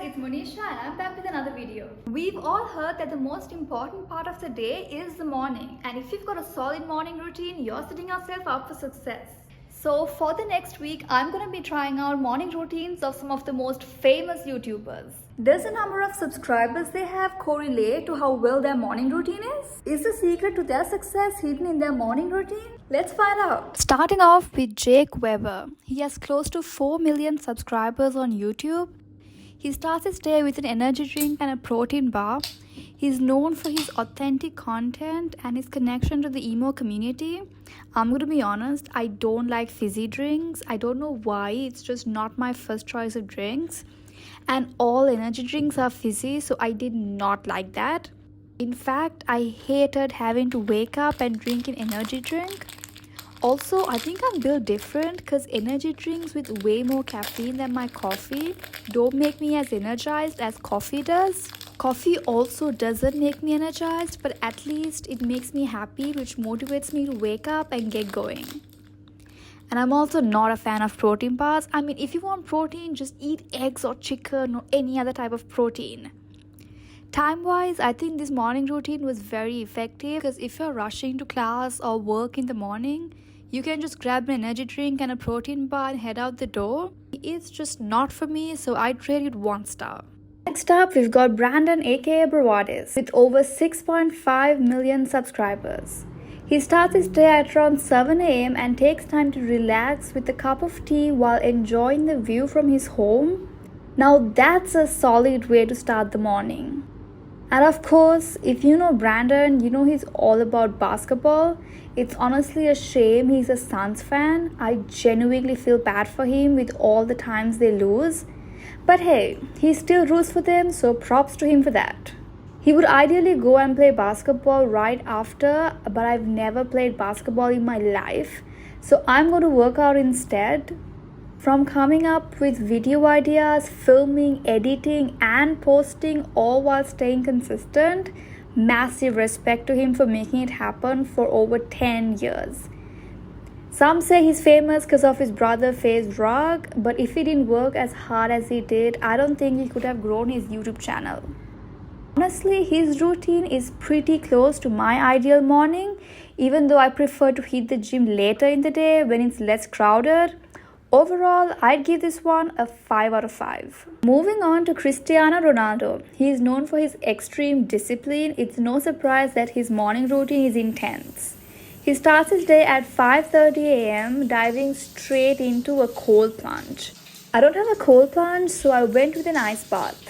it's Monisha and I'm back with another video. We've all heard that the most important part of the day is the morning, and if you've got a solid morning routine, you're setting yourself up for success. So for the next week, I'm going to be trying out morning routines of some of the most famous YouTubers. Does the number of subscribers they have correlate to how well their morning routine is? Is the secret to their success hidden in their morning routine? Let's find out. Starting off with Jake Weber. He has close to 4 million subscribers on YouTube. He starts his day with an energy drink and a protein bar. He's known for his authentic content and his connection to the emo community. I'm going to be honest, I don't like fizzy drinks. I don't know why, it's just not my first choice of drinks. And all energy drinks are fizzy, so I did not like that. In fact, I hated having to wake up and drink an energy drink. Also, I think I'm built different because energy drinks with way more caffeine than my coffee don't make me as energized as coffee does. Coffee also doesn't make me energized, but at least it makes me happy, which motivates me to wake up and get going. And I'm also not a fan of protein bars. I mean, if you want protein, just eat eggs or chicken or any other type of protein. Time-wise, I think this morning routine was very effective because if you're rushing to class or work in the morning, you can just grab an energy drink and a protein bar and head out the door. It's just not for me, so I'd rate it 1 star. Next up, we've got Brandon aka Brawadis with over 6.5 million subscribers. He starts his day at around 7 a.m. and takes time to relax with a cup of tea while enjoying the view from his home. Now that's a solid way to start the morning. And of course, if you know Brandon, you know he's all about basketball. It's honestly a shame he's a Suns fan. I genuinely feel bad for him with all the times they lose. But hey, he still roots for them, so props to him for that. He would ideally go and play basketball right after, but I've never played basketball in my life. So I'm going to work out instead. From coming up with video ideas, filming, editing and posting all while staying consistent, massive respect to him for making it happen for over 10 years. Some say he's famous because of his brother Faze Rug, but if he didn't work as hard as he did, I don't think he could have grown his YouTube channel. Honestly, his routine is pretty close to my ideal morning, even though I prefer to hit the gym later in the day when it's less crowded. Overall, I'd give this one a 5 out of 5. Moving on to Cristiano Ronaldo. He is known for his extreme discipline. It's no surprise that his morning routine is intense. He starts his day at 5:30 a.m. diving straight into a cold plunge. I don't have a cold plunge, so I went with an ice bath.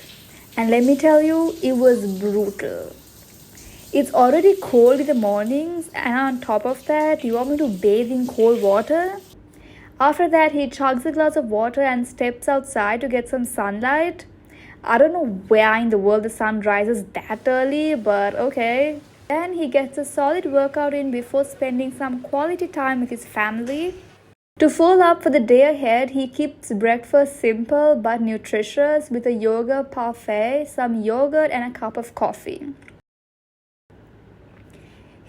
And let me tell you, it was brutal. It's already cold in the mornings, and on top of that, you want me to bathe in cold water? After that, he chugs a glass of water and steps outside to get some sunlight. I don't know where in the world the sun rises that early, but okay. Then he gets a solid workout in before spending some quality time with his family. To fuel up for the day ahead, he keeps breakfast simple but nutritious with a yogurt parfait, some yogurt and a cup of coffee.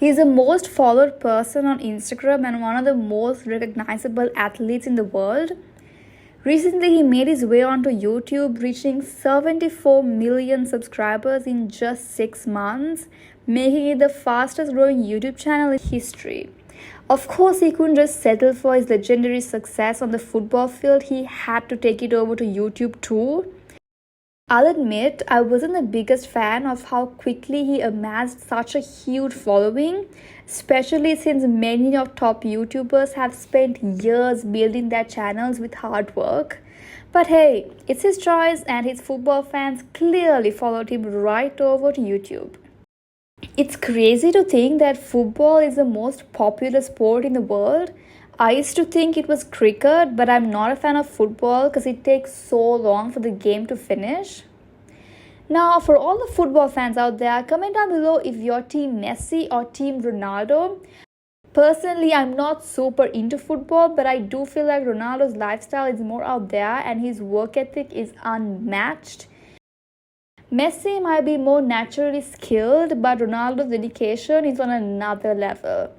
He's the most followed person on Instagram and one of the most recognizable athletes in the world. Recently, he made his way onto YouTube, reaching 74 million subscribers in just 6 months, making it the fastest growing YouTube channel in history. Of course, he couldn't just settle for his legendary success on the football field, he had to take it over to YouTube too. I'll admit, I wasn't the biggest fan of how quickly he amassed such a huge following, especially since many of top YouTubers have spent years building their channels with hard work. But hey, it's his choice and his football fans clearly followed him right over to YouTube. It's crazy to think that football is the most popular sport in the world. I used to think it was cricket, but I'm not a fan of football because it takes so long for the game to finish. Now, for all the football fans out there, comment down below if you're Team Messi or Team Ronaldo. Personally, I'm not super into football, but I do feel like Ronaldo's lifestyle is more out there and his work ethic is unmatched. Messi might be more naturally skilled, but Ronaldo's dedication is on another level.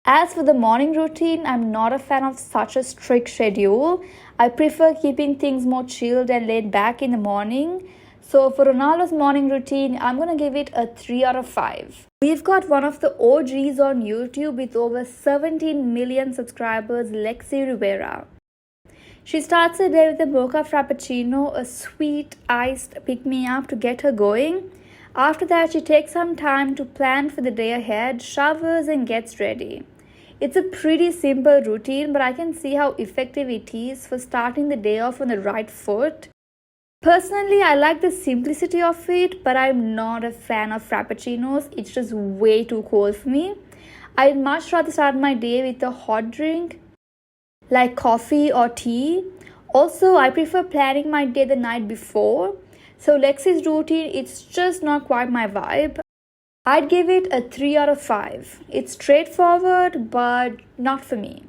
As for the morning routine, I'm not a fan of such a strict schedule. I prefer keeping things more chilled and laid back in the morning. So for Ronaldo's morning routine, I'm gonna give it a 3 out of 5. We've got one of the OGs on YouTube with over 17 million subscribers, Lexi Rivera. She starts her day with a mocha frappuccino, a sweet iced pick-me-up to get her going. After that, she takes some time to plan for the day ahead, showers and gets ready. It's a pretty simple routine, but I can see how effective it is for starting the day off on the right foot. Personally, I like the simplicity of it, but I'm not a fan of frappuccinos. It's just way too cold for me. I'd much rather start my day with a hot drink like coffee or tea. Also, I prefer planning my day the night before. So Lexi's routine, it's just not quite my vibe. I'd give it a 3 out of 5. It's straightforward, but not for me.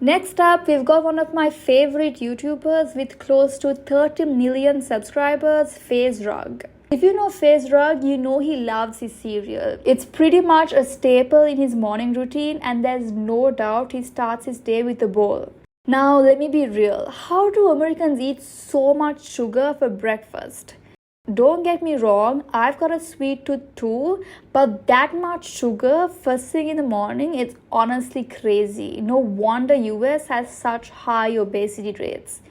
Next up, we've got one of my favorite YouTubers with close to 30 million subscribers, Faze Rug. If you know Faze Rug, you know he loves his cereal. It's pretty much a staple in his morning routine, and there's no doubt he starts his day with a bowl. Now, let me be real. How do Americans eat so much sugar for breakfast? Don't get me wrong, I've got a sweet tooth too, but that much sugar first thing in the morning, it's honestly crazy. No wonder US has such high obesity rates.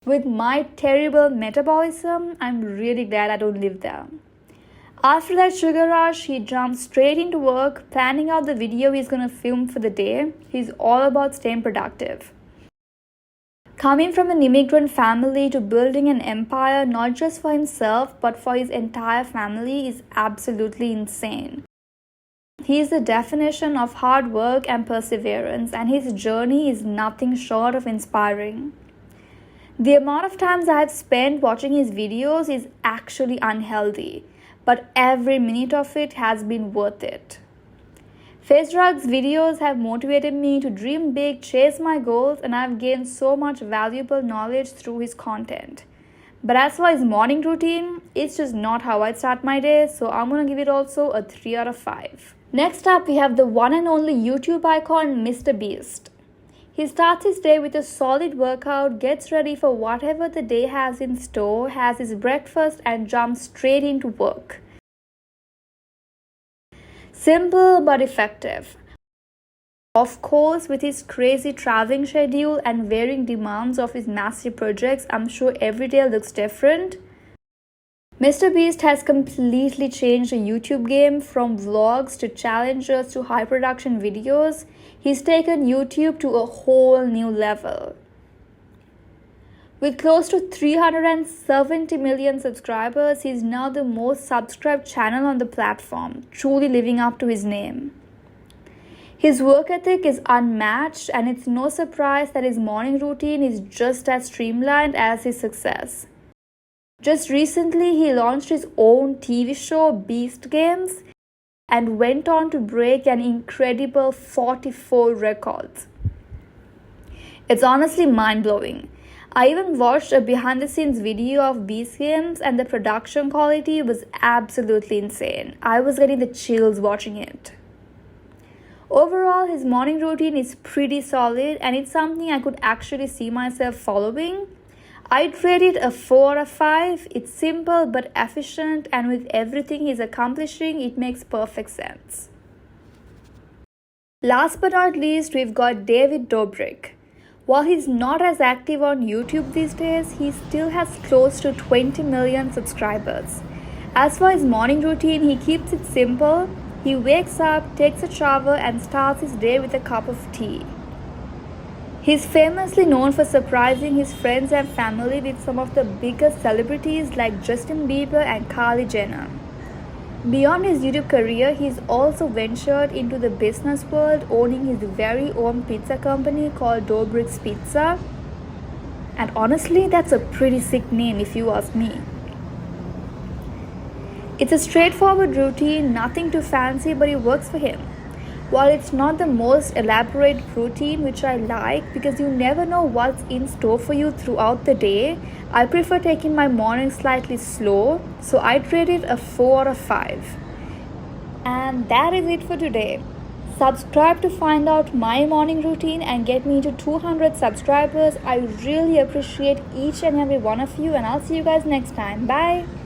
With my terrible metabolism, I'm really glad I don't live there. After that sugar rush, he jumps straight into work, planning out the video he's gonna film for the day. He's all about staying productive. Coming from an immigrant family to building an empire not just for himself but for his entire family is absolutely insane. He is the definition of hard work and perseverance, and his journey is nothing short of inspiring. The amount of times I have spent watching his videos is actually unhealthy, but every minute of it has been worth it. Faze Rug's videos have motivated me to dream big, chase my goals, and I've gained so much valuable knowledge through his content. But as for his morning routine, it's just not how I start my day, so I'm gonna give it also a 3 out of 5. Next up, we have the one and only YouTube icon, Mr.Beast. He starts his day with a solid workout, gets ready for whatever the day has in store, has his breakfast, and jumps straight into work. Simple but effective. Of course, with his crazy traveling schedule and varying demands of his massive projects, I'm sure every day looks different. Mr.Beast has completely changed the YouTube game from vlogs to challenges to high production videos. He's taken YouTube to a whole new level. With close to 370 million subscribers, he is now the most subscribed channel on the platform, truly living up to his name. His work ethic is unmatched, and it's no surprise that his morning routine is just as streamlined as his success. Just recently, he launched his own TV show, Beast Games, and went on to break an incredible 44 records. It's honestly mind-blowing. I even watched a behind-the-scenes video of Beast Games, and the production quality was absolutely insane. I was getting the chills watching it. Overall, his morning routine is pretty solid, and it's something I could actually see myself following. I'd rate it a 4 out of 5. It's simple but efficient, and with everything he's accomplishing, it makes perfect sense. Last but not least, we've got Dobrik. While he's not as active on YouTube these days, he still has close to 20 million subscribers. As for his morning routine, he keeps it simple. He wakes up, takes a shower, and starts his day with a cup of tea. He's famously known for surprising his friends and family with some of the biggest celebrities like Justin Bieber and Kylie Jenner. Beyond his YouTube career, he's also ventured into the business world, owning his very own pizza company called Dobrik's Pizza. And honestly, that's a pretty sick name if you ask me. It's a straightforward routine, nothing too fancy, but it works for him. While it's not the most elaborate routine, which I like because you never know what's in store for you throughout the day, I prefer taking my morning slightly slow, so I'd rate it a 4 out of 5. And that is it for today. Subscribe to find out my morning routine and get me to 200 subscribers. I really appreciate each and every one of you, and I'll see you guys next time. Bye.